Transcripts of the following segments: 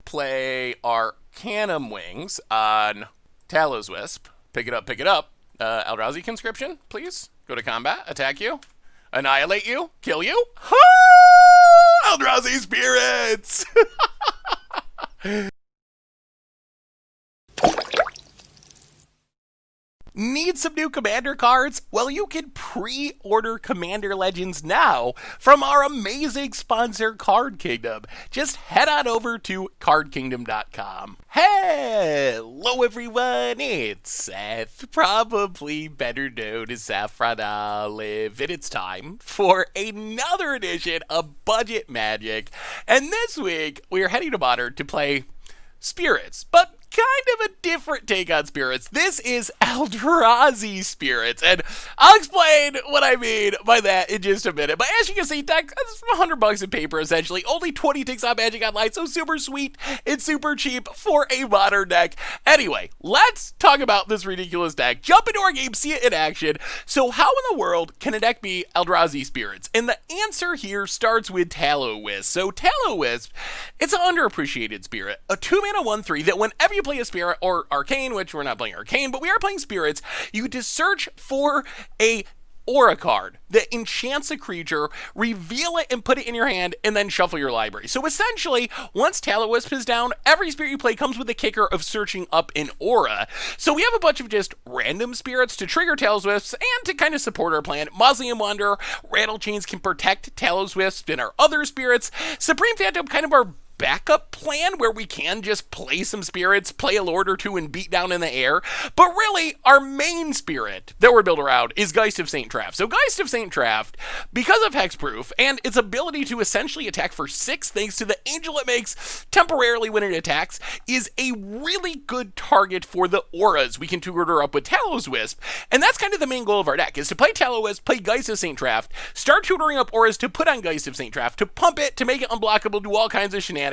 play Arcanum Wings on Tallowisp. Pick it up, pick it up. Eldrazi Conscription, please. Go to combat, attack you, annihilate you, kill you. Eldrazi Spirits! Need some new Commander cards? Well, you can pre-order Commander Legends now from our amazing sponsor, Card Kingdom. Just head on over to cardkingdom.com. Hello, everyone. It's Seth, probably better known as Saffron Olive, and it's time for another edition of Budget Magic. And this week, we are heading to Modern to play Spirits, but kind of a different take on Spirits. This is Eldrazi Spirits, and I'll explain what I mean by that in just a minute. But as you can see, deck, that's $100 in paper, essentially. Only 20 ticks on Magic Online, so super sweet and super cheap for a Modern deck. Anyway, let's talk about this ridiculous deck. Jump into our game, see it in action. So how in the world can a deck be Eldrazi Spirits? And the answer here starts with Tallowisp. So Tallowisp, it's an underappreciated spirit. A 2-mana 1/3 that whenever you play a spirit or arcane, which we're not playing arcane, but we are playing spirits, you get to search for a aura card that enchants a creature, reveal it and put it in your hand, and then shuffle your library. So essentially, once Tallowisp is down, every spirit you play comes with the kicker of searching up an aura. So we have a bunch of just random spirits to trigger Tallowisps and to kind of support our plan. Mausoleum Wanderer, Rattle Chains can protect Tallowisp and our other spirits. Supreme Phantom, kind of our backup plan where we can just play some spirits, play a lord or two, and beat down in the air. But really, our main spirit that we're built around is Geist of St. Traft. So Geist of St. Traft, because of hexproof and its ability to essentially attack for 6 thanks to the angel it makes temporarily when it attacks, is a really good target for the auras we can tutor up with Tallowisp. And that's kind of the main goal of our deck, is to play Tallowisp, play Geist of St. Traft, start tutoring up auras to put on Geist of St. Traft, to pump it, to make it unblockable, do all kinds of shenanigans.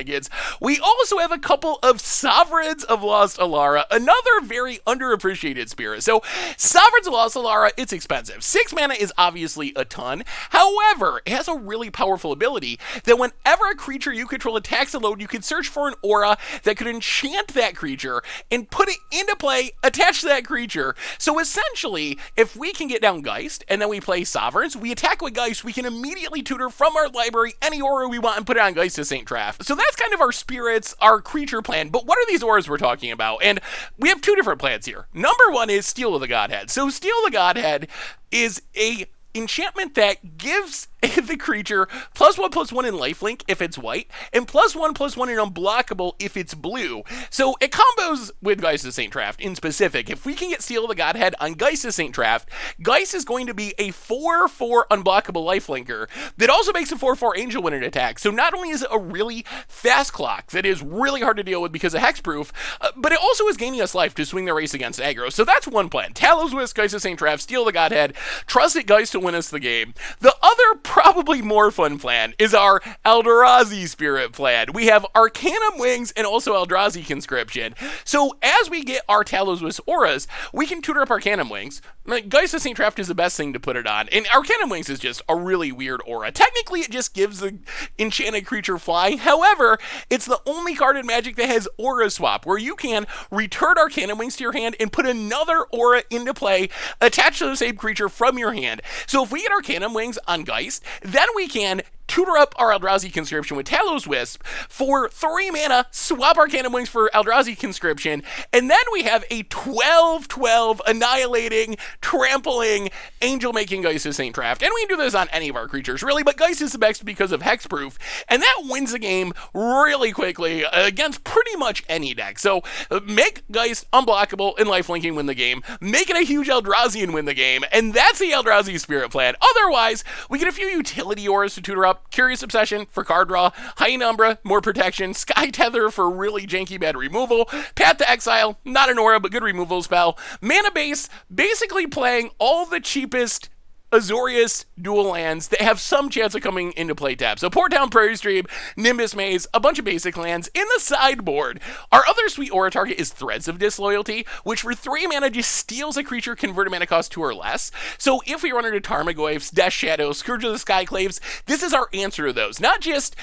We also have a couple of Sovereigns of Lost Alara, another very underappreciated spirit. So Sovereigns of Lost Alara, it's expensive. 6 mana is obviously a ton. However, it has a really powerful ability that whenever a creature you control attacks alone, you can search for an aura that could enchant that creature and put it into play attached to that creature. So essentially, if we can get down Geist and then we play Sovereigns, we attack with Geist, we can immediately tutor from our library any aura we want and put it on Geist of St. Traft. So that's kind of our spirits, our creature plan. But what are these auras we're talking about? And we have 2 different plans here. Number 1 is Steel of the Godhead. So Steel of the Godhead is a enchantment that gives the creature +1/+1 in lifelink if it's white, and +1/+1 in unblockable if it's blue. So it combos with Geist of St. Traft in specific. If we can get Steel of the Godhead on Geist of St. Traft, Geist is going to be a 4/4 unblockable lifelinker that also makes a 4/4 angel when it attacks. So not only is it a really fast clock that is really hard to deal with because of hexproof, but it also is gaining us life to swing the race against aggro. So that's one plan. Tallowisp, Geist of St. Traft, Steel of the Godhead, trust that Geist to win us the game. The other probably more fun plan is our Eldrazi Spirit plan. We have Arcanum Wings and also Eldrazi Conscription. So as we get our Tallowisp auras, we can tutor up Arcanum Wings. Geist of St. Traft is the best thing to put it on, and Arcanum Wings is just a really weird aura. Technically, it just gives the enchanted creature flying. However, it's the only card in Magic that has aura swap, where you can return Arcanum Wings to your hand and put another aura into play attached to the same creature from your hand. So if we get Arcanum Wings on Geist, then we can tutor up our Eldrazi Conscription with Tallowisp for 3 mana, swap Arcanum Wings for Eldrazi Conscription, and then we have a 12/12 annihilating, trampling, angel-making Geist of St. Traft. And we can do this on any of our creatures, really, but Geist is the best because of hexproof, and that wins the game really quickly against pretty much any deck. So make Geist unblockable and lifelinking win the game, make it a huge Eldrazi and win the game, and that's the Eldrazi Spirit plan. Otherwise, we get a few utility auras to tutor up. Curious Obsession for card draw, Hyena Umbra, more protection, Sky Tether for really janky bad removal, Path to Exile, not an aura but good removal spell, Mana Base, basically playing all the cheapest Azorius dual lands that have some chance of coming into play tap. So Port Town, Prairie Stream, Nimbus Maze, a bunch of basic lands in the sideboard. Our other sweet aura target is Threads of Disloyalty, which for 3 mana just steals a creature converted mana cost 2 or less. So if we run into Tarmogoyfs, Death Shadow, Scourge of the Skyclaves, this is our answer to those. Not just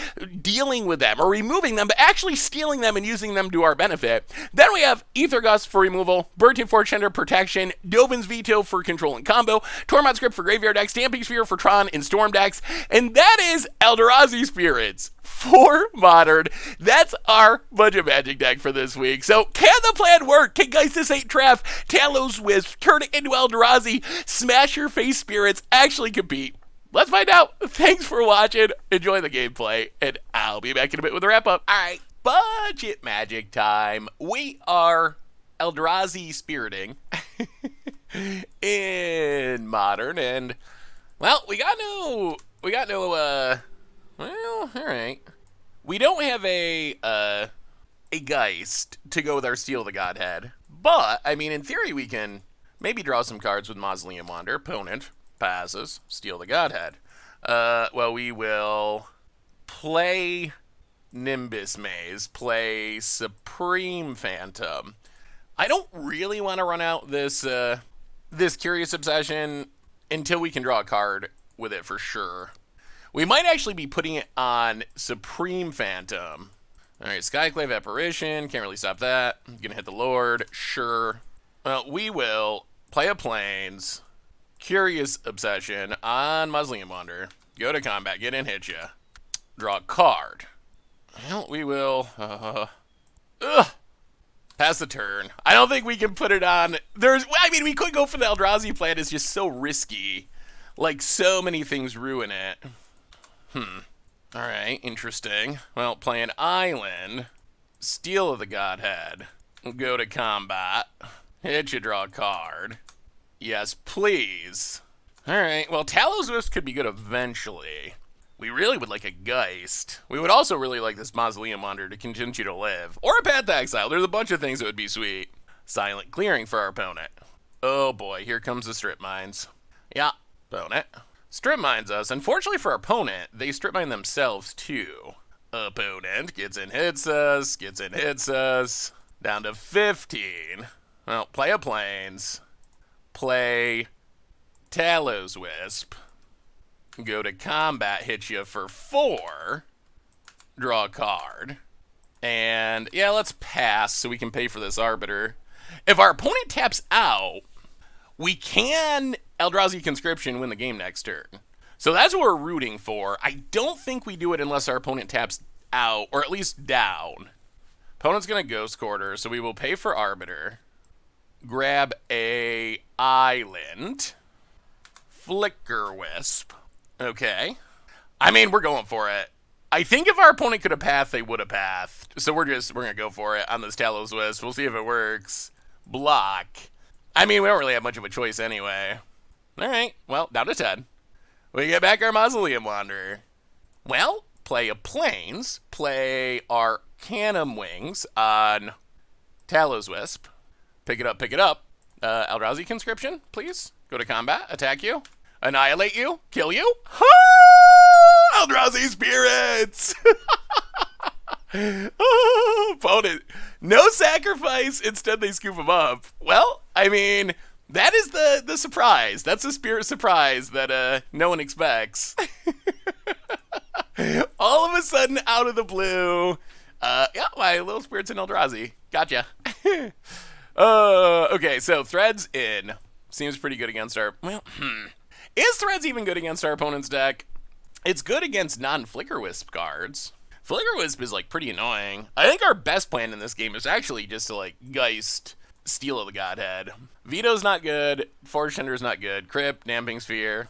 dealing with them or removing them, but actually stealing them and using them to our benefit. Then we have Aether Gust for removal, Burnt Fortune protection, Dovin's Veto for control and combo, Tormod Script for graveyard decks, Stamping Sphere for Tron and Storm decks, and that is Eldrazi Spirits for Modern. That's our budget Magic deck for this week. So can the plan work? Can Geist 8 Trap, Tallowisp, turn it into Eldrazi, smash your face spirits, actually compete? Let's find out. Thanks for watching. Enjoy the gameplay, and I'll be back in a bit with a wrap-up. All right, budget Magic time. We are Eldrazi Spiriting in Modern, and well, we got no, well, all right. We don't have a Geist to go with our Steal the Godhead, but, I mean, in theory, we can maybe draw some cards with Mausoleum Wander. Opponent passes, Steal the Godhead. Well, we will play Nimbus Maze, play Supreme Phantom. I don't really want to run out this this Curious Obsession until we can draw a card with it for sure. We might actually be putting it on Supreme Phantom. All right, Skyclave Apparition, can't really stop that. Gonna hit the Lord, sure. Well, we will play a Plains, Curious Obsession on Mausoleum Wander. Go to combat, get in, hit ya. Draw a card. Well, we will, pass the turn. I don't think we can put it on. I mean, we could go for the Eldrazi plan. It's just so risky. Like, so many things ruin it. Alright, interesting. Well, play an island. Steal of the Godhead. Go to combat. Hit you, draw a card. Yes, please. Alright, well, Tallowisp could be good eventually. We really would like a Geist. We would also really like this Mausoleum Wander to continue to live. Or a Path to Exile. There's a bunch of things that would be sweet. Silent Clearing for our opponent. Oh boy, here comes the Strip Mines. Yeah, opponent. Strip Mines us. Unfortunately for our opponent, they Strip Mine themselves too. Opponent gets in, hits us, Down to 15. Well, play a Plains. Play Tallowisp. Go to combat, hit you for 4. Draw a card. And, yeah, let's pass so we can pay for this Arbiter. If our opponent taps out, we can Eldrazi Conscription win the game next turn. So that's what we're rooting for. I don't think we do it unless our opponent taps out, or at least down. Opponent's going to Ghost Quarter, so we will pay for Arbiter. Grab a Island. Flicker Wisp. Okay. I mean, we're going for it. I think if our opponent could have pathed, they would have pathed. So we're going to go for it on this Tallowisp. We'll see if it works. Block. I mean, we don't really have much of a choice anyway. Alright, well, down to 10. We get back our Mausoleum Wanderer. Well, play a Plains. Play our Arcanum Wings on Tallowisp. Pick it up, pick it up. Eldrazi Conscription, please. Go to combat, attack you. Annihilate you, kill you. Ah! Eldrazi Spirits! Oh, opponent. No sacrifice, instead they scoop him up. Well, I mean, that is the surprise. That's a spirit surprise that no one expects. All of a sudden, out of the blue, yeah, my little spirit's in Eldrazi. Gotcha. Okay, so Threads in. Seems pretty good against our, well, Is Threads even good against our opponent's deck? It's good against non-Flicker Wisp cards. Flicker Wisp is, like, pretty annoying. I think our best plan in this game is actually just to, like, Geist, Steal of the Godhead. Veto's not good. Forge Tender's not good. Crypt, Damping Sphere.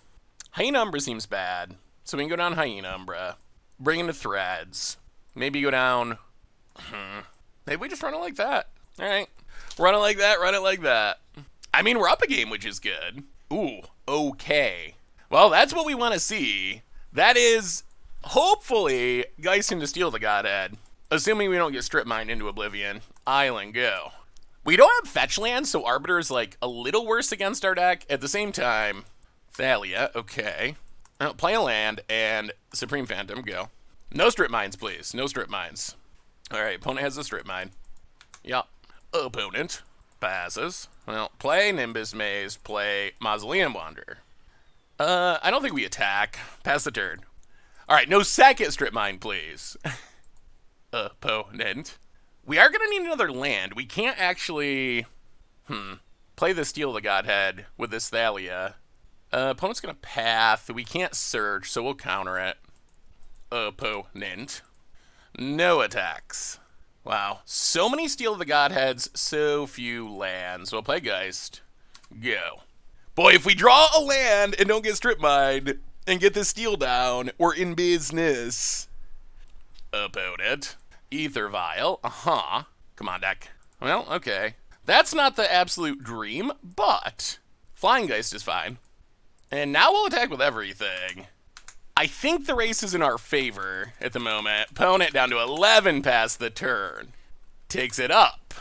Hyena Umbra seems bad. So we can go down Hyena Umbra. Bring into Threads. Maybe go down, maybe we just run it like that. Alright. Run it like that, run it like that. I mean, we're up a game, which is good. Ooh, okay. Well, that's what we want to see. That is, hopefully, Geist into Steal the Godhead. Assuming we don't get Strip Mined into Oblivion. Island, go. We don't have fetch lands, so Arbiter is, like, a little worse against our deck. At the same time, Thalia, okay. Play a land and Supreme Phantom, go. No strip mines, please. No strip mines. Alright, opponent has a strip mine. Yup. Opponent passes. Well, play Nimbus Maze, play Mausoleum Wanderer. I don't think we attack. Pass the turn. Alright, no second strip mine, please. Opponent. We are going to need another land. We can't actually... play the Steal the Godhead with this Thalia. Opponent's going to path. We can't search, so we'll counter it. Opponent. No attacks. Wow. So many Steal the Godheads, so few lands. We'll play Geist. Go. Boy, if we draw a land and don't get strip mined and get the steal down, we're in business. Opponent. Ether Vial. Come on, deck. Well, okay. That's not the absolute dream, but Flying Geist is fine. And now we'll attack with everything. I think the race is in our favor at the moment. Opponent down to 11 past the turn. Takes it up.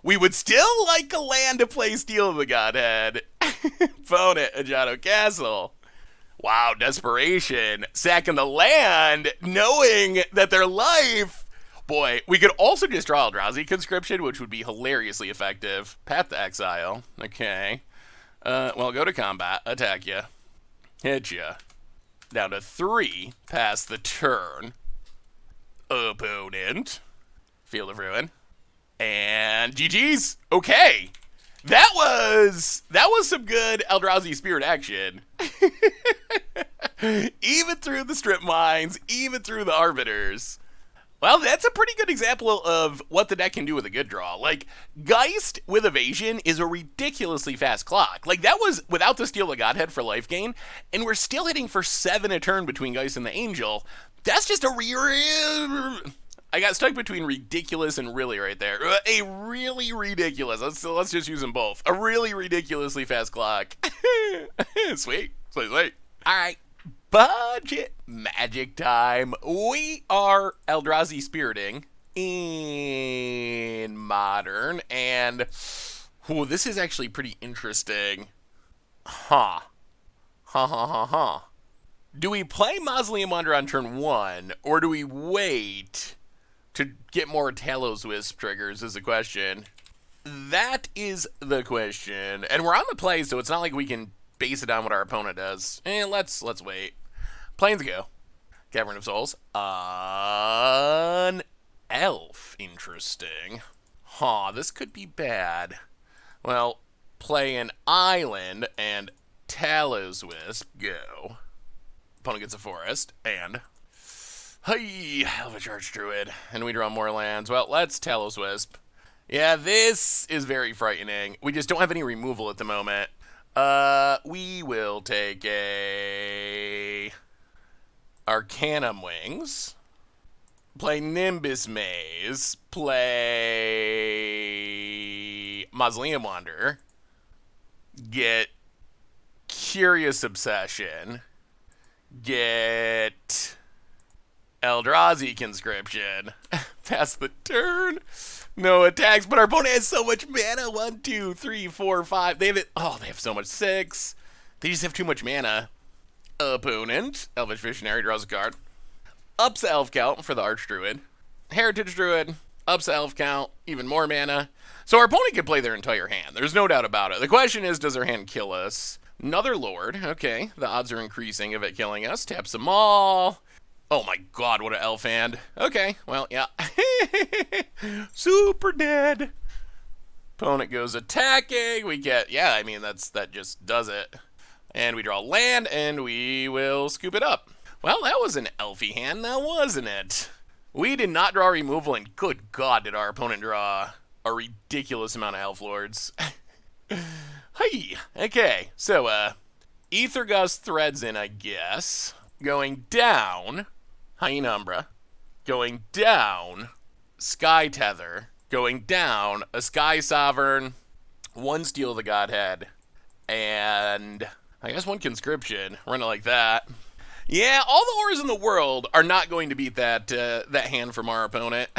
We would still like a land to play Steal the Godhead. Opponent, Ajado Castle. Wow, desperation. Sacking the land, knowing that their life... Boy, we could also just draw Eldrazi Conscription, which would be hilariously effective. Path to Exile. Okay. Well, go to combat. Attack ya. Hit ya. Down to 3 past the turn. Opponent. Field of Ruin. And GG's. Okay. That was some good Eldrazi Spirit action. Even through the strip mines, even through the arbiters. Well, that's a pretty good example of what the deck can do with a good draw. Like, Geist with Evasion is a ridiculously fast clock. Like, that was without the Steal the Godhead for life gain, and we're still hitting for 7 a turn between Geist and the Angel. That's just a I got stuck between ridiculous and really right there. A really ridiculous. Let's just use them both. A really ridiculously fast clock. Sweet. Sweet. All right. Budget magic time. We are Eldrazi Spiriting in Modern, and this is actually pretty interesting. Do we play Mausoleum Wanderer on turn 1, or do we wait to get more Tallowisp triggers is the question. That is the question. And we're on the play, so it's not like we can base it on what our opponent does. Let's wait. Planes go. Cavern of Souls. An elf. Interesting. This could be bad. Well, play an island and Tallowisp. Go. Opponent gets a forest and... Hey, Elvish Archdruid. And we draw more lands. Well, let's Tallowisp. Yeah, this is very frightening. We just don't have any removal at the moment. We will take a... Arcanum Wings. Play Nimbus Maze. Play... Mausoleum Wanderer. Get... Curious Obsession. Get... Eldrazi Conscription. Pass the turn. No attacks, but our opponent has so much mana. 1, 2, 3, 4, 5. They have it. Oh, they have so much. 6. They just have too much mana. Opponent. Elvish Visionary draws a card. Ups the elf count for the Archdruid. Heritage Druid. Ups the elf count. Even more mana. So our opponent can play their entire hand. There's no doubt about it. The question is, does their hand kill us? Another Lord. Okay. The odds are increasing of it killing us. Taps them all. Oh my god, what an elf hand. Okay, well, yeah. Super dead. Opponent goes attacking. We get, yeah, I mean, that just does it. And we draw land, and we will scoop it up. Well, that was an elfy hand, now wasn't it? We did not draw removal, and good god, did our opponent draw a ridiculous amount of elf lords. Hey, okay, so, Ether Gust threads in, I guess. Going down... Hyena Umbra. Going down, Sky Tether. Going down, a Sky Sovereign, 1 Steal the Godhead, and I guess 1 Conscription. Run it like that. Yeah, all the ores in the world are not going to beat that hand from our opponent.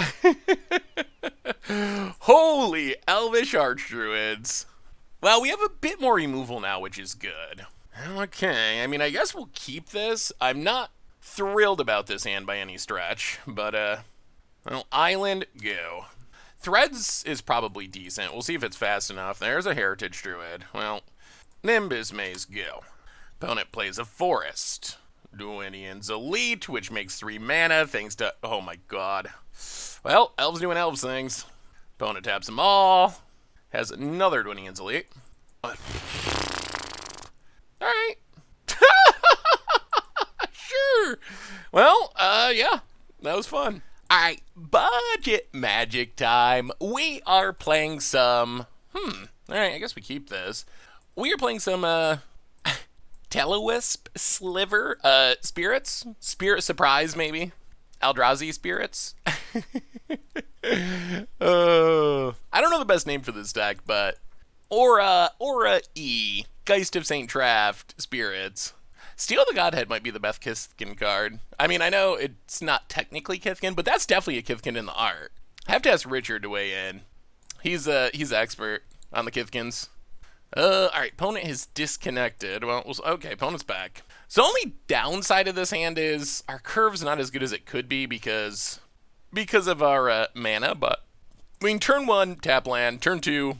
Holy Elvish Archdruids. Well, we have a bit more removal now, which is good. Okay, I mean, I guess we'll keep this. I'm not thrilled about this hand by any stretch, but, well, Island, go. Threads is probably decent. We'll see if it's fast enough. There's a Heritage Druid. Well, Nimbus Maze, go. Opponent plays a Forest. Duinian's Elite, which makes 3 mana, thanks to... Oh my god. Well, Elves doing Elves things. Opponent taps them all. Has another Duinian's Elite. Alright. Sure. Well, yeah. That was fun. Alright, budget magic time. We are playing some... Alright, I guess we keep this. We are playing some, Tallowisp Sliver, Spirits? Spirit Surprise, maybe? Eldrazi Spirits? I don't know the best name for this deck, but... Aura E. Geist of St. Traft Spirits. Steal the Godhead might be the best Kithkin card. I mean, I know it's not technically Kithkin, but that's definitely a Kithkin in the art. I have to ask Richard to weigh in. He's expert on the Kithkins. Alright, opponent is disconnected. Well, okay, opponent's back. So the only downside of this hand is our curve's not as good as it could be because of our mana, but we can turn 1, tap land, turn 2,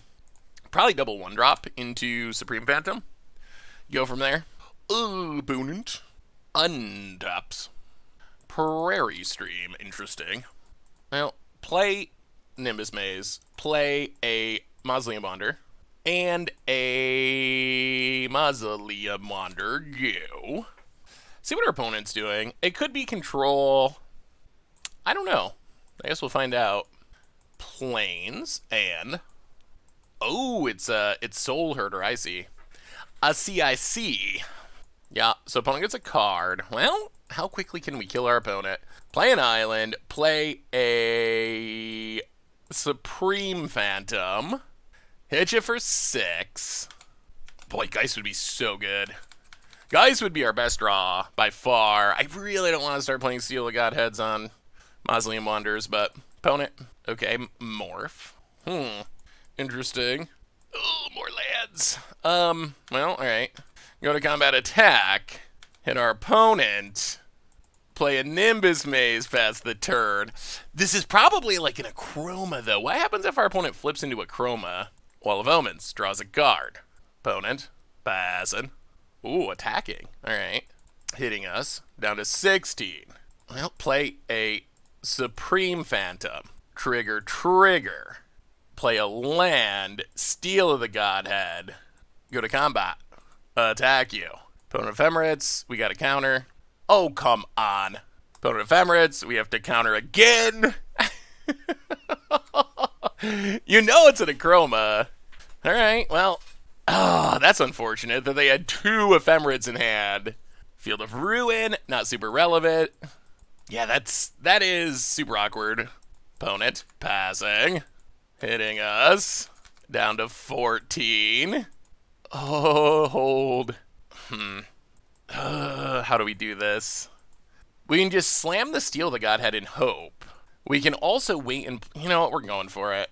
probably double 1-drop into Supreme Phantom. Go from there. Opponent untaps. Prairie Stream, interesting. Well, play Nimbus Maze, play a Mausoleum Wander, and a Mausoleum Wander, go. See what our opponent's doing. It could be control. I don't know. I guess we'll find out. Plains, and... Oh, it's Soul Herder, I see. I see. Yeah, so opponent gets a card. Well, how quickly can we kill our opponent? Play an island, play a Supreme Phantom, hit you for 6. Boy, Geist would be so good. Geist would be our best draw, by far. I really don't want to start playing Steal the Godheads on Mausoleum Wanders, but opponent, okay, Morph. Interesting. Oh, more lands. Well, alright. Go to combat attack. Hit our opponent. Play a Nimbus Maze past the turn. This is probably like an Acroma, though. What happens if our opponent flips into Acroma? Wall of Omens. Draws a card. Opponent. Passing. Ooh, attacking. Alright. Hitting us. Down to 16. Well, play a Supreme Phantom. Trigger. Play a land, Steal of the Godhead, go to combat, attack you. Opponent Ephemerates, we got a counter. Oh, come on. Opponent Ephemerates, we have to counter again. You know it's an Acroma. Alright, well, that's unfortunate that they had 2 Ephemerates in hand. Field of Ruin, not super relevant. Yeah, that is super awkward. Opponent, passing. Hitting us. Down to 14. Oh, hold. How do we do this? We can just slam the Steal the Godhead and hope. We can also wait and... You know what? We're going for it.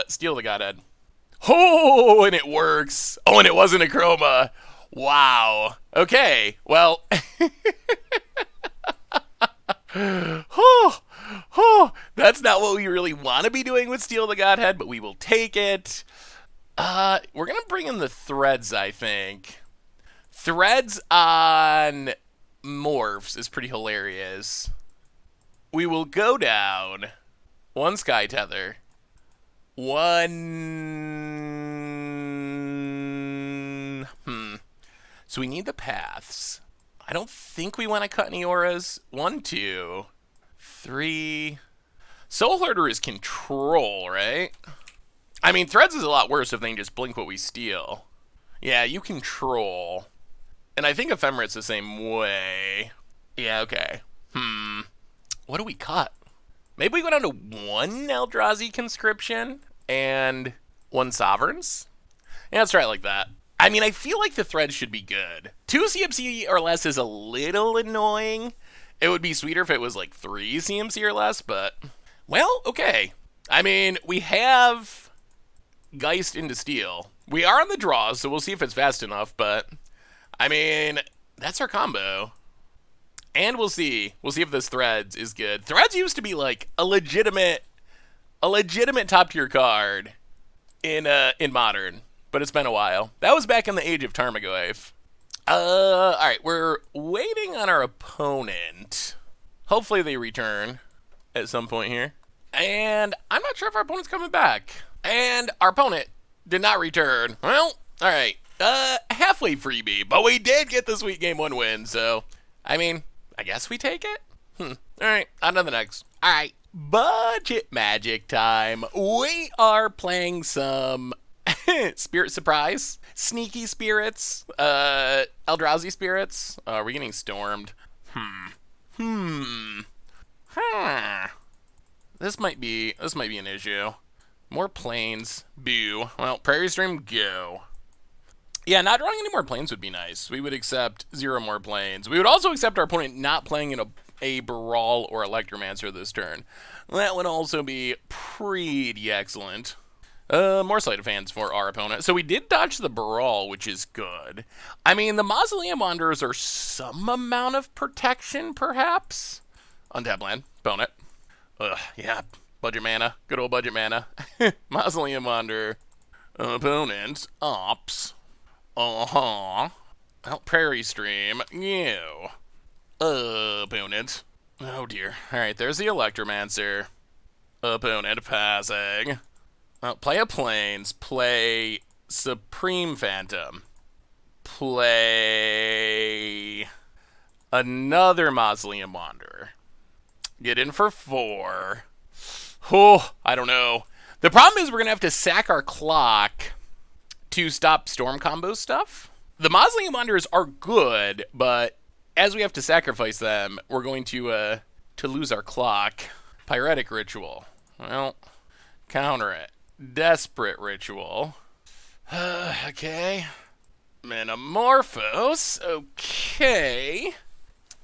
Steal the Godhead. Oh, and it works. Oh, and it wasn't a Chroma. Wow. Okay. Well... That's not what we really want to be doing with Steal the Godhead, but we will take it. We're going to bring in the Threads, I think. Threads on Morphs is pretty hilarious. We will go down 1 Sky Tether, 1... So we need the paths. I don't think we want to cut any auras. 1, 2, 3. Soul Herder is control, right? I mean, Threads is a lot worse if they can just blink what we steal. Yeah, you control. And I think Ephemerate's the same way. Yeah, okay. What do we cut? Maybe we go down to 1 Eldrazi Conscription and 1 Sovereigns? Yeah, let's try it like that. I mean, I feel like the Threads should be good. 2 CMC or less is a little annoying. It would be sweeter if it was like 3 CMC or less, but... Well, okay. I mean, we have Geist into Steel. We are on the draw, so we'll see if it's fast enough, but I mean, that's our combo. And we'll see. We'll see if this Threads is good. Threads used to be like a legitimate top tier card in Modern, but it's been a while. That was back in the age of Tarmogoyf. Alright, we're waiting on our opponent. Hopefully they return at some point here. And I'm not sure if our opponent's coming back. And our opponent did not return. Well, alright. Halfway freebie, but we did get the sweet game 1 win, so I mean, I guess we take it? Alright, on to the next. Alright, budget magic time. We are playing some Spirit Surprise, Sneaky Spirits, Eldrazi Spirits. We're getting stormed. This might be an issue. More planes. Boo. Well, Prairie Stream, go. Yeah, not drawing any more planes would be nice. We would accept 0 more planes. We would also accept our opponent not playing in a Brawl or Electromancer this turn. That would also be pretty excellent. More Sleight of Hands for our opponent. So we did dodge the Brawl, which is good. I mean, the Mausoleum Wanderers are some amount of protection, perhaps? Untap land. Opponent. Yeah. Budget mana. Good old budget mana. Mausoleum Wanderer. Opponent. Ops. Well, Prairie Stream. You. Opponent. Oh dear. Alright, there's the Electromancer. Opponent passing. Play a Plains. Play Supreme Phantom. Play another Mausoleum Wanderer. Get in for 4. Oh, I don't know. The problem is we're going to have to sack our clock to stop Storm combo stuff. The Mausoleum Wanderers are good, but as we have to sacrifice them, we're going to lose our clock. Pyretic Ritual. Well, counter it. Desperate Ritual. Okay. Metamorphose. Okay.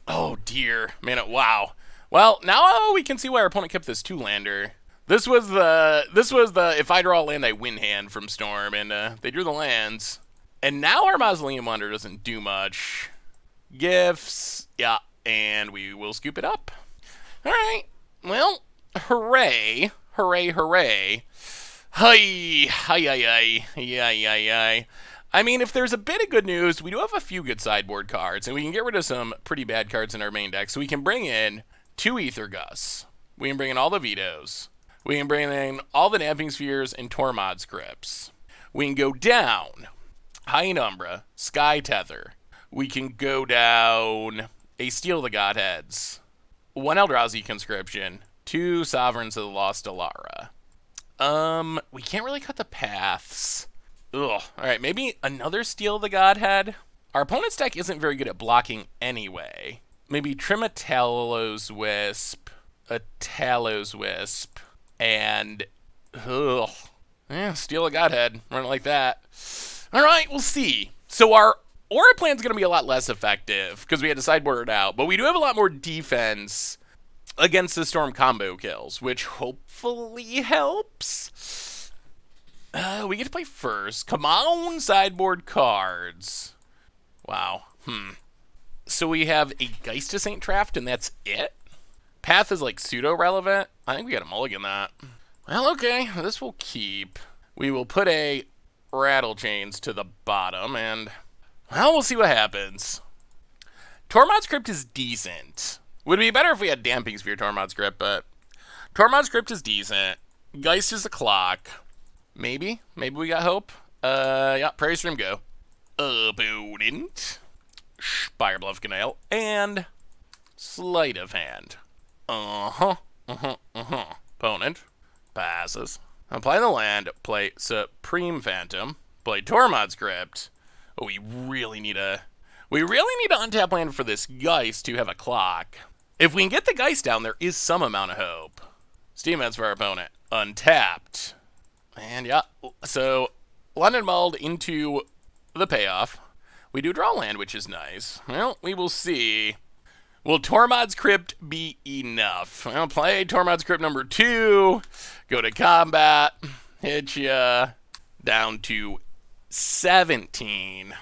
Oh dear. Wow. Well, now we can see why our opponent kept this 2-lander. This was the if I draw a land I win hand from Storm, and they drew the lands. And now our Mausoleum Wanderer doesn't do much. Gifts, yeah, and we will scoop it up. Alright, well, hooray, hooray, hooray. Hi, hi. I mean, if there's a bit of good news, we do have a few good sideboard cards, and we can get rid of some pretty bad cards in our main deck. So we can bring in 2 Aether Gusts. We can bring in all the Vetoes. We can bring in all the Damping Spheres and Tormod Scripts. We can go down High in Umbra, Sky Tether. We can go down a Steal the Godheads, 1 Eldrazi Conscription, 2 Sovereigns of the Lost Alara. We can't really cut the paths. Ugh. Alright, maybe another Steal the Godhead? Our opponent's deck isn't very good at blocking anyway. Maybe trim a Tallowisp, and Steal a Godhead. Run it like that. Alright, we'll see. So our Aura Plan's going to be a lot less effective because we had to sideboard it out, but we do have a lot more defense against the Storm combo kills, which hopefully helps. We get to play first. Come on, sideboard cards. Wow. So we have a Geist of Saint Traft, and that's it? Path is like pseudo-relevant. I think we gotta mulligan that. Well, okay, this will keep. We will put a Rattle Chains to the bottom, and well, we'll see what happens. Tormod Script is decent. Would be better if we had Damping Sphere Tormod Script, but Tormod Script is decent. Geist is the clock. Maybe we got hope. Yeah, Prairie Stream, go. Opponent. Spire Bluff Canal. And Sleight of Hand. Opponent. Passes. Apply the land. Play Supreme Phantom. Play Tormod Script. Oh, we really need to untap land for this Geist to have a clock. If we can get the Geist down, there is some amount of hope. Steam Heads for our opponent. Untapped. And yeah, so London Mulled into the payoff. We do draw land, which is nice. Well, we will see. Will Tormod Script be enough? I'll play Tormod Script number 2. Go to combat. Hit ya. Down to 17.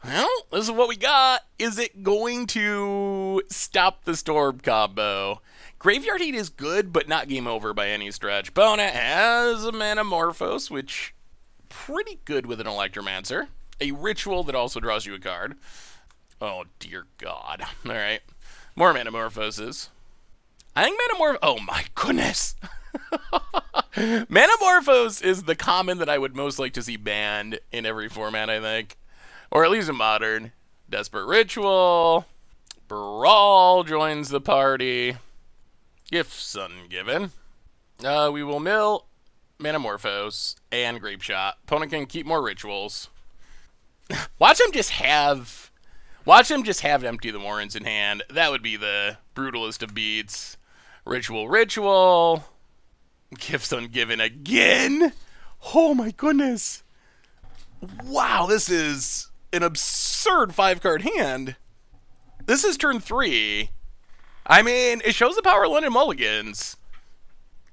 Well, this is what we got. Is it going to stop the Storm combo? Graveyard Heat is good, but not game over by any stretch. Opponent has a Manamorphose, which pretty good with an Electromancer. A Ritual that also draws you a card. Oh, dear God. All right. More Manamorphoses. I think oh my goodness. Manamorphose is the common that I would most like to see banned in every format, I think. Or at least in Modern. Desperate Ritual. Brawl joins the party. Gifts Ungiven. We will mill Manamorphose and Grape Shot. Opponent can keep more Rituals. Watch him just have Empty the Warrens in hand. That would be the brutalest of beats. Ritual. Gifts Ungiven again. Oh my goodness. Wow, this is an absurd 5-card hand. This is turn 3. I mean, it shows the power of London Mulligans.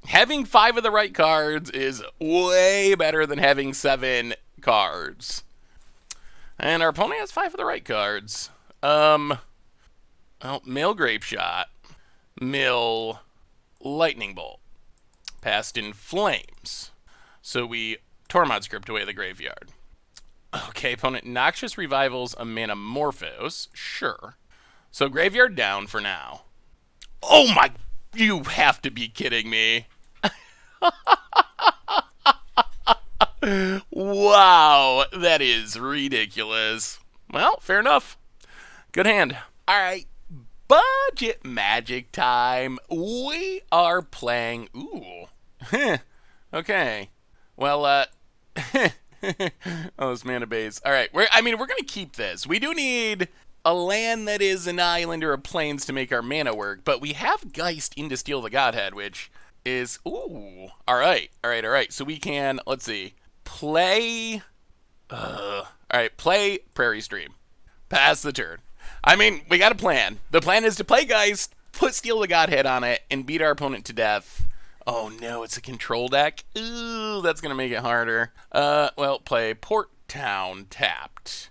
Having 5 of the right cards is way better than having 7 cards. And our opponent has 5 of the right cards. Mill Grape Shot. Mill Lightning Bolt. Passed in Flames. So we Tormod Script away the graveyard. Okay, opponent Noxious Revivals a Manamorphose. Sure. So graveyard down for now. Oh my... You have to be kidding me. Wow, that is ridiculous. Well, fair enough. Good hand. All right, budget magic time. We are playing... Ooh. Okay. Well, oh, this mana base. All right, we're going to keep this. We do need a land that is an island or a plains to make our mana work, but we have Geist into Steal the Godhead, which is... Ooh. All right. So we can, let's see, play... all right, play Prairie Stream. Pass the turn. I mean, we got a plan. The plan is to play Geist, put Steal the Godhead on it, and beat our opponent to death. Oh no, it's a control deck. Ooh, that's going to make it harder. Well, play Port Town tapped.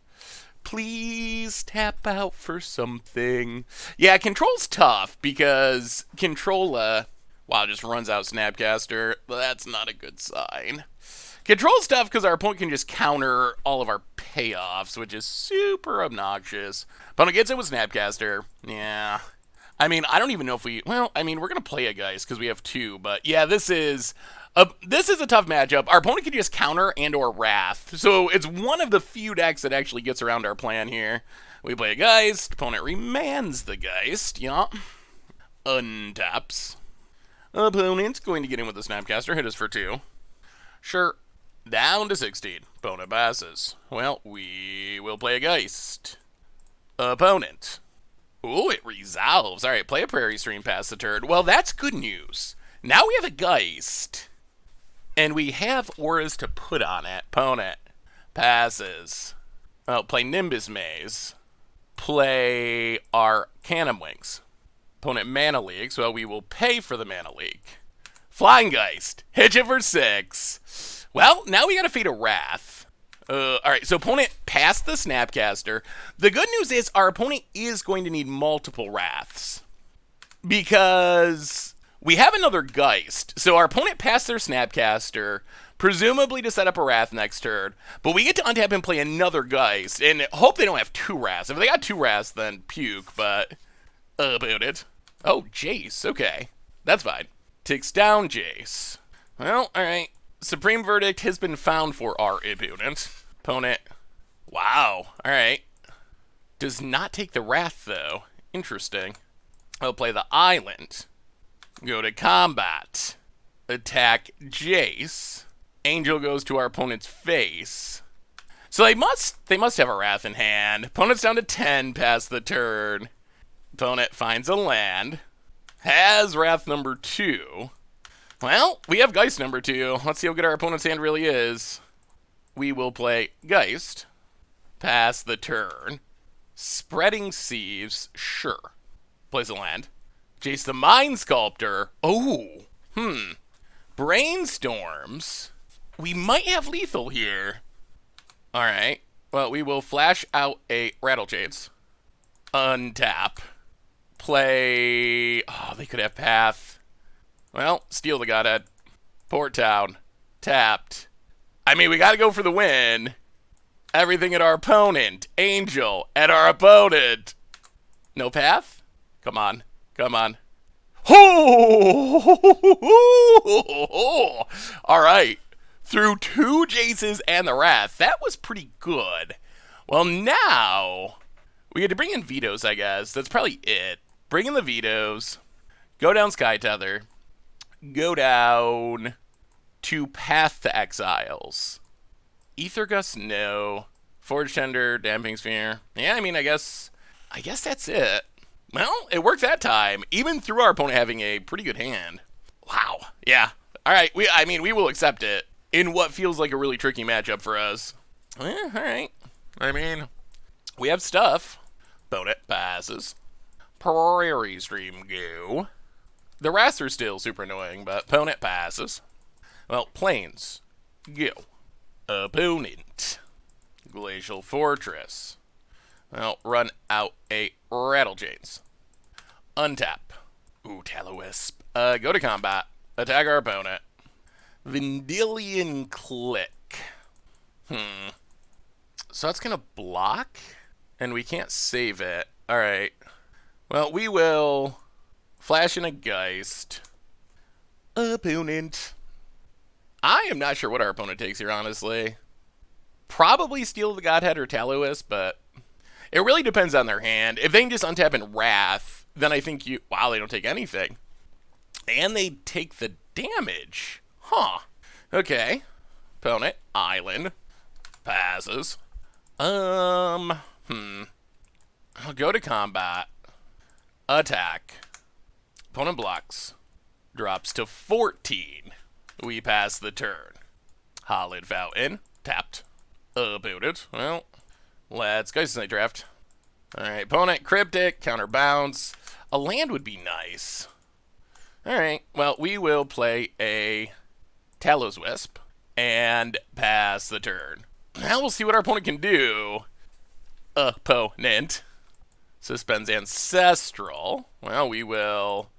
Please tap out for something. Yeah, control's tough because control, wow, just runs out Snapcaster. That's not a good sign. Control's tough because our opponent can just counter all of our payoffs, which is super obnoxious. Opponent gets it with Snapcaster. Yeah. I mean, I don't even know if we... Well, I mean, we're going to play a Geist because we have 2. But yeah, this is a tough matchup. Our opponent can just counter and or Wrath. So it's one of the few decks that actually gets around our plan here. We play a Geist. Opponent remands the Geist. Yeah. Untaps. Opponent's going to get in with the Snapcaster. Hit us for 2. Sure. Down to 16. Opponent passes. Well, we will play a Geist. Opponent. Ooh, it resolves. All right, play a Prairie Stream, pass the turn. Well, that's good news. Now we have a Geist. And we have auras to put on it. Opponent passes. Well, play Nimbus Maze. Play Arcanum Wings. Opponent Mana Leak. Well, we will pay for the Mana Leak. Flying Geist. Hit it for 6. Well, now we got to feed a Wrath. All right, so opponent passed the Snapcaster. The good news is our opponent is going to need multiple Wraths because we have another Geist. So our opponent passed their Snapcaster, presumably to set up a Wrath next turn, but we get to untap and play another Geist and hope they don't have 2 Wraths. If they got 2 Wraths, then puke, but about it. Oh, Jace, okay. That's fine. Takes down Jace. Well, all right. Supreme Verdict has been found for our opponent. Opponent. Wow. All right. Does not take the Wrath, though. Interesting. I'll play the Island. Go to combat. Attack Jace. Angel goes to our opponent's face. So they must have a Wrath in hand. Opponent's down to 10 past the turn. Opponent finds a land. Has Wrath number 2. Well, we have Geist number 2. Let's see how good our opponent's hand really is. We will play Geist. Pass the turn. Spreading Sieves. Sure. Plays a land. Jace the Mind Sculptor. Oh. Brainstorms. We might have lethal here. Alright. Well, we will flash out a Rattlechains. Untap. Play... Oh, they could have Path. Well, steal the Godhead. Port Town. Tapped. I mean, we gotta go for the win. Everything at our opponent. Angel at our opponent. No Path? Come on. Come on. Alright. Through 2 Jaces and the Wrath. That was pretty good. Well, now we get to bring in vetoes, I guess. That's probably it. Bring in the vetoes. Go down Sky Tether. Go down to Path to Exiles. Ether Gust, no. Forge Tender, Damping Sphere. Yeah, I mean, I guess that's it. Well, it worked that time, even through our opponent having a pretty good hand. Wow. Yeah. All right. We will accept it in what feels like a really tricky matchup for us. All right. I mean, we have stuff. Opponent passes. Prairie Stream, go. The Wraths are still super annoying, but opponent passes. Well, Plains, go. Opponent. Glacial Fortress. Well, run out a Rattlechains. Untap. Ooh, Tallowisp. Go to combat. Attack our opponent. Vendilion Click. So that's gonna block, and we can't save it. Alright. Well, we will flash in a Geist. Opponent. I am not sure what our opponent takes here, honestly. Probably Steal the Godhead or Tallowisp, but it really depends on their hand. If they can just untap in Wrath, then I think you... Wow, they don't take anything. And they take the damage. Huh. Okay. Opponent. Island. Passes. I'll go to combat. Attack. Opponent blocks. Drops to 14. We pass the turn. Hollowed Fountain. Tapped. Opponent. Well, let's go to draft. Alright, opponent. Cryptic. Counter bounce. A land would be nice. Alright, well, we will play a Tallowisp and pass the turn. Now we'll see what our opponent can do. Opponent. Suspends Ancestral. Well, we will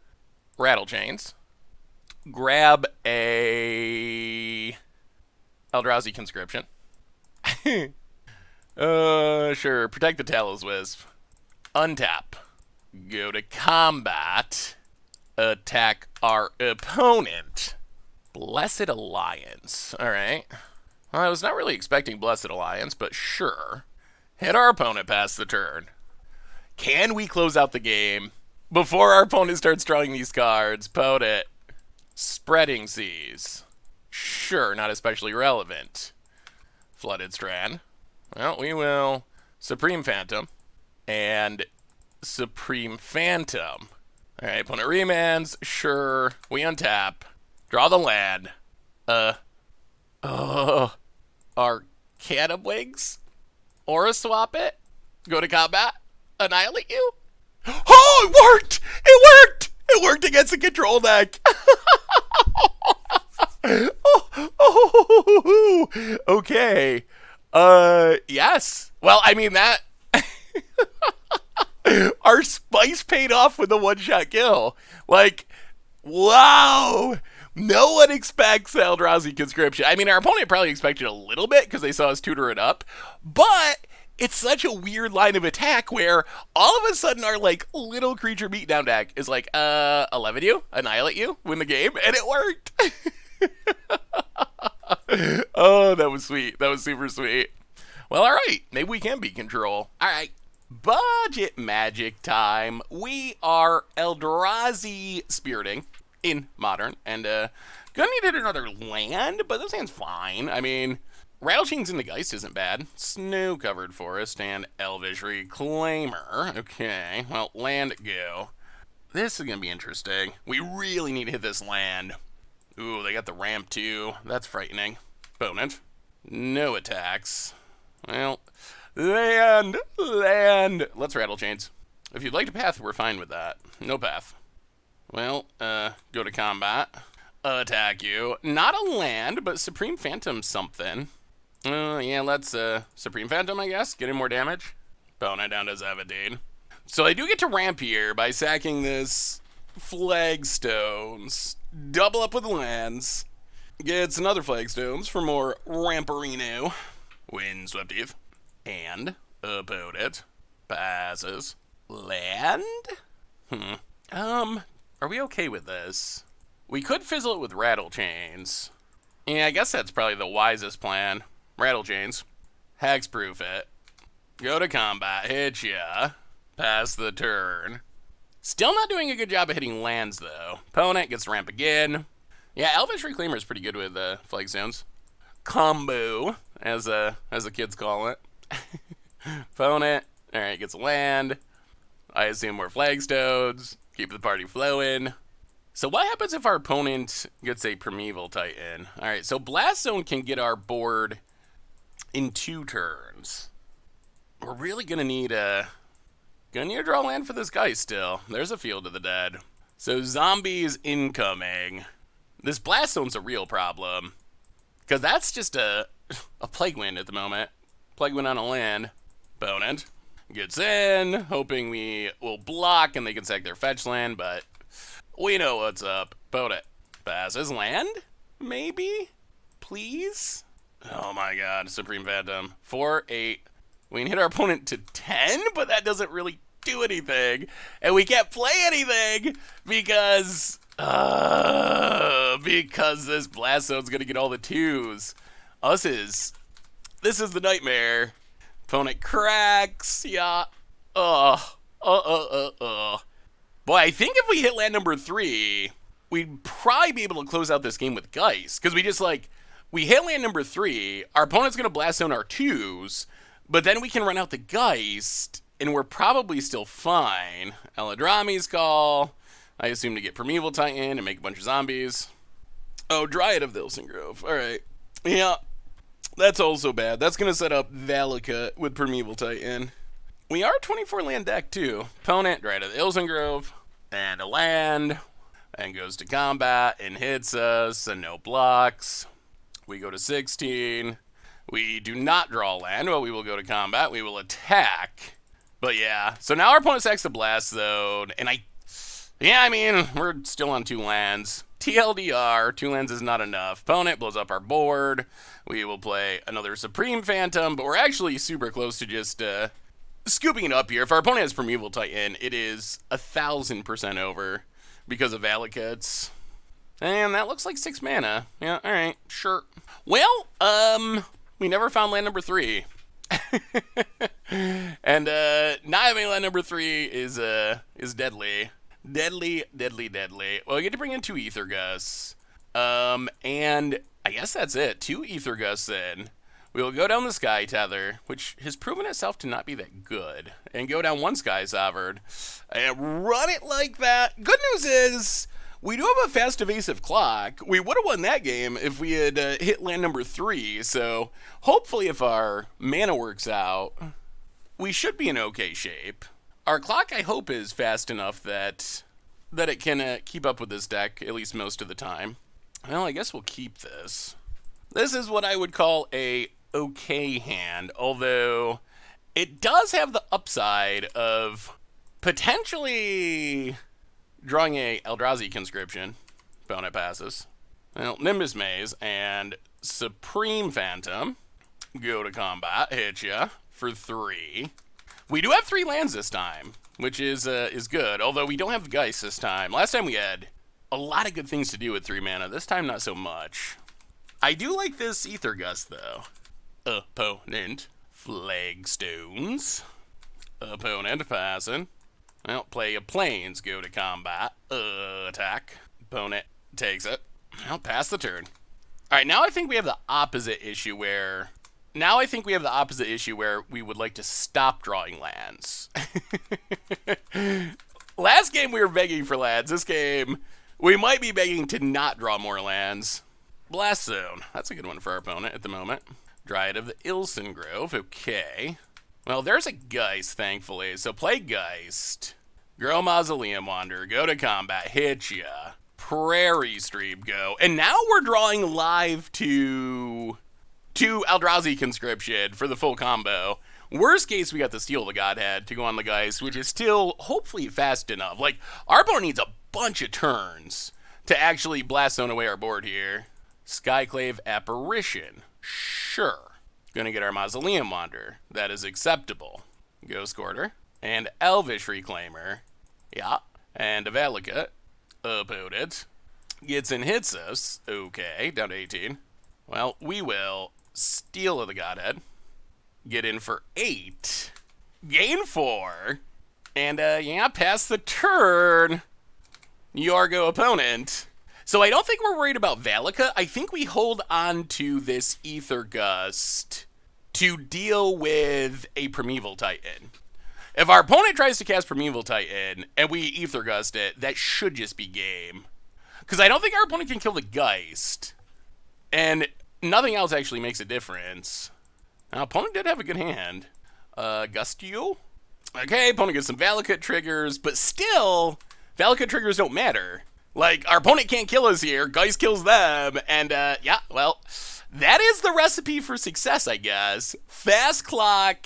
Rattlechains. Grab a Eldrazi Conscription. Sure. Protect the Tallowisp. Untap. Go to combat. Attack our opponent. Blessed Alliance. Alright. Well, I was not really expecting Blessed Alliance, but sure. Hit our opponent past the turn. Can we close out the game before our opponent starts drawing these cards? Opponent. Spreading Seas. Sure, not especially relevant. Flooded Strand. Well, we will Supreme Phantom and Supreme Phantom. Alright, opponent remands. Sure. We untap. Draw the land. Arcanum Wings? Aura swap it? Go to combat? Annihilate you? Oh, it worked! It worked! It worked against the control deck! Okay. Yes. Well, I mean, that... Our spice paid off with the one-shot kill. Like, wow! No one expects Eldrazi Conscription. I mean, our opponent probably expected a little bit because they saw us tutor it up, but it's such a weird line of attack where all of a sudden our, like, little creature beatdown deck is like, 11 you, annihilate you, win the game, and it worked! Oh, that was sweet. That was super sweet. Well, alright, maybe we can beat control. Alright. Budget magic time. We are Eldrazi Spiriting in Modern, and gonna need another land, but this hand's fine. I mean, Rattlechains in the Geist isn't bad. Snow-covered forest and Elvish Reclaimer. Okay, well, land go. This is gonna be interesting. We really need to hit this land. Ooh, they got the ramp too. That's frightening. Opponent. No attacks. Well, land. Let's Rattlechains. If you'd like to path, we're fine with that. No path. Well, go to combat. Attack you. Not a land, but Supreme Phantom something. Yeah, let's Supreme Phantom, I guess. Get in more damage. Opponent down to 17. So I do get to ramp here by sacking this Flagstones. Double up with lands. Gets another Flagstones for more Ramperino. Windswept Eve. And opponent passes land. Are we okay with this? We could fizzle it with Rattle Chains. Yeah, I guess that's probably the wisest plan. Rattle Chains. Hexproof it. Go to combat. Hit ya. Pass the turn. Still not doing a good job of hitting lands, though. Opponent gets to ramp again. Yeah, Elvish Reclaimer is pretty good with Flagstones. Combo, as the kids call it. Opponent, alright, gets a land. I assume more Flagstones. Keep the party flowing. So what happens if our opponent gets a Primeval Titan? Alright, so Blast Zone can get our board in 2 turns. We're really gonna need a draw land for this guy still. There's a Field of the Dead. So zombies incoming. This Blast Zone's a real problem. Because that's just a Plague Wind at the moment. Plague Wind on a land. Opponent gets in, hoping we will block and they can sack their fetch land, but we know what's up. Opponent passes land? Maybe? Please? Oh my god, Supreme Phantom. 4-8. We can hit our opponent to 10, but that doesn't really do anything. And we can't play anything because this Blast Zone's gonna get all the 2s. This is the nightmare. Opponent cracks, yeah. Boy, I think if we hit land number 3, we'd probably be able to close out this game with Geist. Because we hit land number 3, our opponent's gonna Blast Zone our 2s, but then we can run out the Geist, and we're probably still fine. Eladrami's call. I assume to get Primeval Titan and make a bunch of zombies. Oh, Dryad of the Ilson Grove. Alright. Yeah. That's also bad. That's going to set up Valakut with Primeval Titan. We are a 24 land deck, too. Opponent, Dryad of the Ilson Grove. And a land. And goes to combat and hits us. And no blocks. We go to 16. We do not draw land. Well, we will go to combat. We will attack. But yeah. So now our opponent sacks the Blast Zone. And I mean, we're still on 2 lands. TLDR, 2 lands is not enough. Opponent blows up our board. We will play another Supreme Phantom, but we're actually super close to just scooping it up here. If our opponent has Primeval Titan, it is 1,000% over because of Valakuts. And that looks like 6 mana. Yeah, alright, sure. Well, we never found land number 3. And not having land number 3 is deadly. Deadly. Well, we get to bring in 2 Aether Gusts. And I guess that's it. 2 Aether Gusts in. We will go down the Sky Tether, which has proven itself to not be that good, and go down 1 Sky Sovereign, and run it like that. Good news is, we do have a fast evasive clock. We would have won that game if we had hit land number 3, so hopefully if our mana works out, we should be in okay shape. Our clock, I hope, is fast enough that it can keep up with this deck, at least most of the time. Well, I guess we'll keep this. This is what I would call a okay hand, although it does have the upside of potentially drawing a Eldrazi Conscription. Opponent passes. Well, Nimbus Maze and Supreme Phantom go to combat, hit ya for 3. We do have 3 lands this time, which is good, although we don't have the Geist this time. Last time we had a lot of good things to do with 3 mana. This time, not so much. I do like this Aether Gust, though. Opponent, Flagstones. Opponent, passing. Well, play a Plains, go to combat. Attack. Opponent takes it. Well, pass the turn. Alright, now I think we have the opposite issue where we would like to stop drawing lands. Last game we were begging for lands. This game, we might be begging to not draw more lands. Blast Zone. That's a good one for our opponent at the moment. Dryad of the Ilson Grove. Okay. Well, there's a Geist, thankfully. So play Geist. Grow Mausoleum Wanderer. Go to combat. Hit ya. Prairie Stream. Go. And now we're drawing live to to Eldrazi Conscription for the full combo. Worst case, we got the Steal the Godhead to go on the Geist, which is still hopefully fast enough. Like, our opponent needs a bunch of turns to actually blast zone away our board here. Skyclave Apparition. Sure. Gonna get our Mausoleum Wander. That is acceptable. Ghost Quarter. And Elvish Reclaimer. Yeah. And a Valakut. Opponent. Gets and hits us. Okay, down to 18. Well, we will Steal of the Godhead. Get in for 8. Gain 4. And, yeah, pass the turn. Yargo opponent. So I don't think we're worried about Valakut. I think we hold on to this Ether Gust to deal with a Primeval Titan. If our opponent tries to cast Primeval Titan and we Ether Gust it, that should just be game. Because I don't think our opponent can kill the Geist. And nothing else actually makes a difference. Our opponent did have a good hand. Gustio? Okay, opponent gets some Valakut triggers, but still, Valakut triggers don't matter. Like, our opponent can't kill us here, Geist kills them, and, yeah, well, that is the recipe for success, I guess. Fast clock,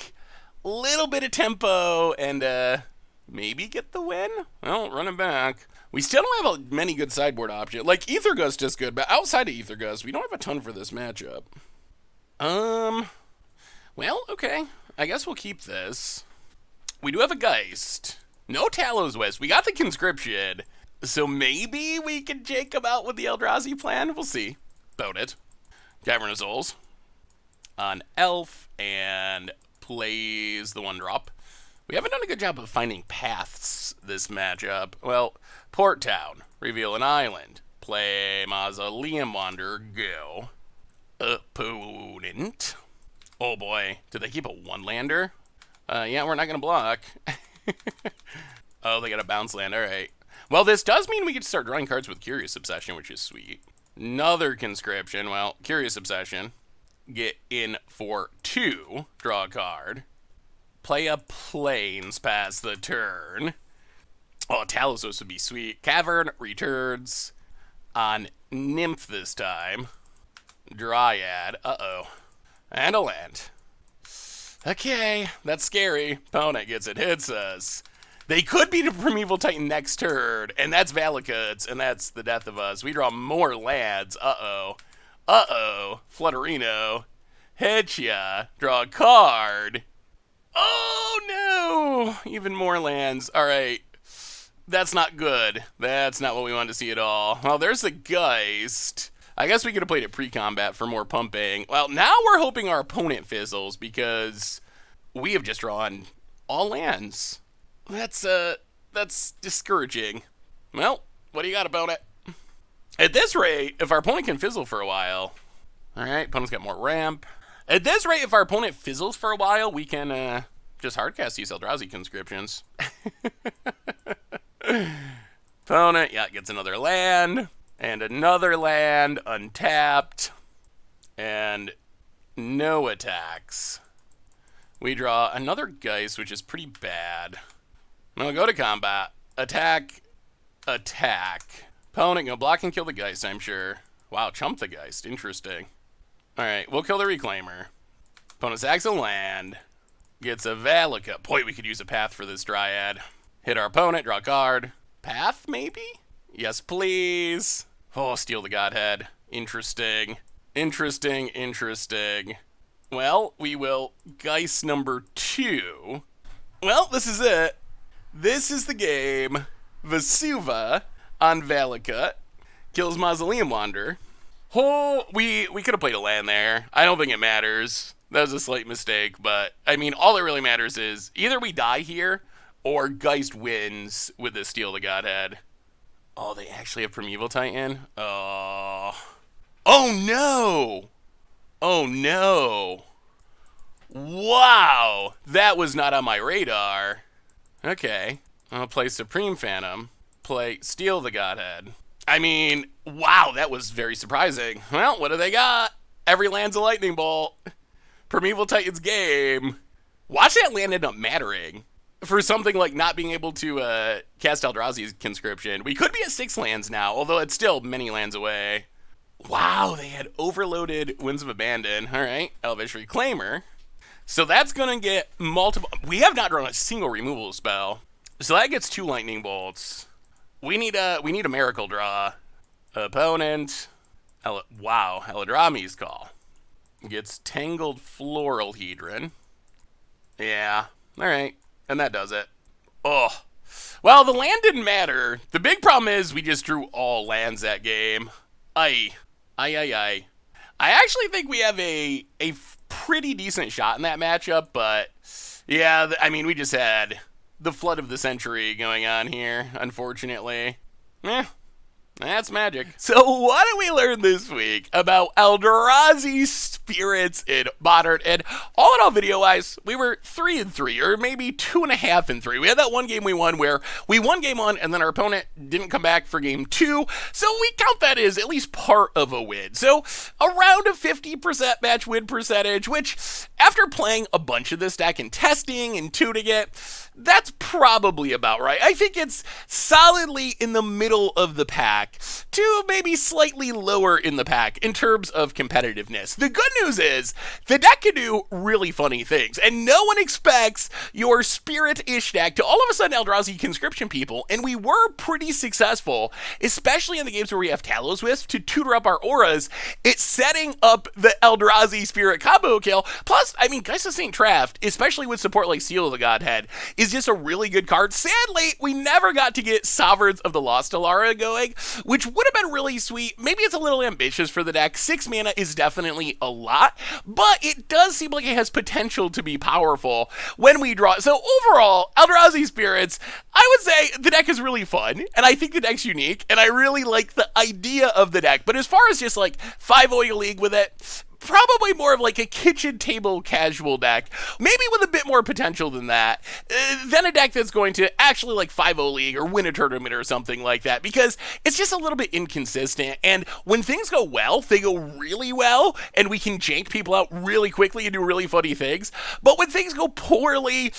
little bit of tempo, and, maybe get the win? Well, run it back. We still don't have many good sideboard options. Like, Ether Gust is good, but outside of Ether Gust, we don't have a ton for this matchup. Well, okay. I guess we'll keep this. We do have a Geist. No Tallowisp. We got the Conscription. So maybe we can Jacob out with the Eldrazi plan? We'll see. About it. Cavern of Souls. On Elf. And plays the 1-drop. We haven't done a good job of finding paths this matchup. Well, Port Town. Reveal an island. Play Mausoleum Wander. Go. Opponent. Oh boy. Did they keep a 1-lander? Yeah, we're not going to block. Oh, they got a bounce land. Alright. Well, this does mean we get to start drawing cards with Curious Obsession, which is sweet. Another Conscription. Well, Curious Obsession. Get in for 2. Draw a card. Play a Plains pass the turn. Oh, Tallowisp would be sweet. Cavern returns on Nymph this time. Dryad. Uh-oh. And a land. Okay, that's scary. Opponent gets it, hits us. They could beat a Primeval Titan next turn, and that's Valakut's, and that's the death of us. We draw more lands. Uh-oh. Uh-oh. Flutterino. Hit ya. Draw a card. Oh, no! Even more lands. All right. That's not good. That's not what we wanted to see at all. Well, there's the Geist. I guess we could have played it pre-combat for more pumping. Well, now we're hoping our opponent fizzles because we have just drawn all lands. That's discouraging. Well, what do you got about it? At this rate, if our opponent can fizzle for a while... Alright, opponent's got more ramp. At this rate, if our opponent fizzles for a while, we can, just hardcast these Eldrazi Conscriptions. Opponent, yeah, gets another land. And another land, untapped. And no attacks. We draw another Geist, which is pretty bad. We'll go to combat. Attack. Attack. Opponent, go block and kill the Geist, I'm sure. Wow, chump the Geist. Interesting. Alright, we'll kill the Reclaimer. Opponent sacks a land. Gets a Valakut. Boy, we could use a path for this Dryad. Hit our opponent, draw a card. Path, maybe? Yes, please. Oh, Steal the Godhead. Interesting. Interesting, interesting. Well, we will Geist number 2. Well, this is it. This is the game. Vesuva on Valakut. Kills Mausoleum Wander. Oh, we could have played a land there. I don't think it matters. That was a slight mistake, but, I mean, all that really matters is either we die here or Geist wins with the Steal the Godhead. Oh, they actually have Primeval Titan? Oh. Oh, no! Oh, no. Wow! That was not on my radar. Okay. I'll play Supreme Phantom. Play Steal the Godhead. I mean, wow, that was very surprising. Well, what do they got? Every land's a lightning bolt. Primeval Titan's game. Watch that land end up mattering. For something like not being able to cast Eldrazi's Conscription. We could be at 6 lands now, although it's still many lands away. Wow, they had overloaded Winds of Abandon. All right, Elvish Reclaimer. So that's going to get multiple... We have not drawn a single removal spell. So that gets 2 Lightning Bolts. We need a Miracle Draw. Opponent... Wow, Eldrami's Call. Gets Tangled Floral Hedron. Yeah, all right. And that does it. Oh. Well, the land didn't matter. The big problem is we just drew all lands that game. I actually think we have a pretty decent shot in that matchup, but yeah, I mean, we just had the flood of the century going on here, unfortunately. That's magic. So what did we learn this week about Eldrazi Spirits in Modern? And all in all, video-wise, we were 3-3, or maybe 2.5-3. We had that one game we won where we won game 1, and then our opponent didn't come back for game 2. So we count that as at least part of a win. So around a 50% match win percentage, which after playing a bunch of this deck and testing and tuning it, that's probably about right. I think it's solidly in the middle of the pack to maybe slightly lower in the pack in terms of competitiveness. The good news is the deck can do really funny things, and no one expects your Spirit-ish deck to all of a sudden Eldrazi Conscription people, and we were pretty successful, especially in the games where we have Tallowisp to tutor up our auras. It's setting up the Eldrazi Spirit combo kill. Plus, I mean, Geist of St. Traft, especially with support like Seal of the Godhead, is just a really good card. Sadly, we never got to get Sovereigns of the Lost Alara going, which would have been really sweet. Maybe it's a little ambitious for the deck. 6 mana is definitely a lot, but it does seem like it has potential to be powerful when we draw it. So overall, Eldrazi Spirits, I would say the deck is really fun, and I think the deck's unique, and I really like the idea of the deck. But as far as just like 5-0 League with it, probably more of like a kitchen table casual deck, maybe with a bit more potential than that, than a deck that's going to actually like 5-0 League or win a tournament or something like that, because it's just a little bit inconsistent. And when things go well, they go really well, and we can jank people out really quickly and do really funny things. But when things go poorly,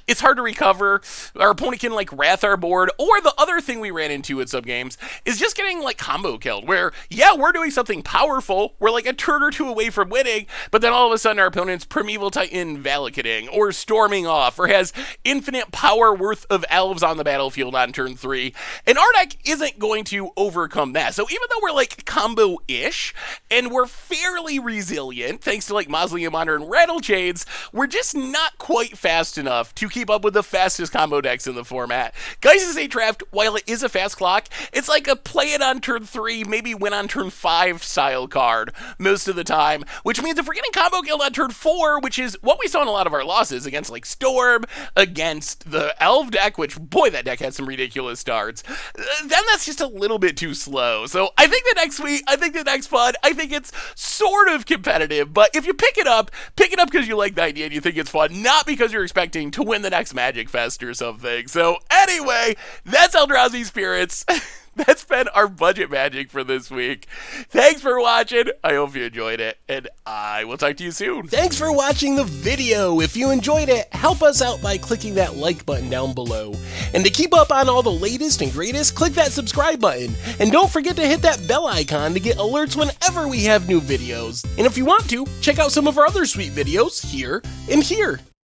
it's hard to recover. Our opponent can like wrath our board, or the other thing we ran into in some games is just getting like combo killed, where yeah, we're doing something powerful, we're like a turn or two away from winning, but then all of a sudden our opponent's Primeval Titan Valakiting or storming off, or has infinite power worth of elves on the battlefield on turn 3, and our deck isn't going to overcome that. So even though we're like combo-ish and we're fairly resilient thanks to like Mausoleum Monitor and Rattle Chains, we're just not quite fast enough to keep up with the fastest combo decks in the format. Geist of St. Traft, while it is a fast clock, it's like a play it on turn 3, maybe win on turn 5 style card most of the time, which means if we're getting combo killed on turn 4, which is what we saw in a lot of our losses against like Storm, against the Elf deck, which boy, that deck had some ridiculous starts, then that's just a little bit too slow. So I think the deck's sweet, I think the deck's fun, I think it's sort of competitive, but if you pick it up because you like the idea and you think it's fun, not because you're expecting to win the next Magic Fest or something. So anyway, that's Eldrazi Spirits. That's been our budget magic for this week. Thanks for watching. I hope you enjoyed it, and I will talk to you soon. Thanks for watching the video. If you enjoyed it, help us out by clicking that like button down below. And to keep up on all the latest and greatest, click that subscribe button. And don't forget to hit that bell icon to get alerts whenever we have new videos. And if you want to, check out some of our other sweet videos here and here.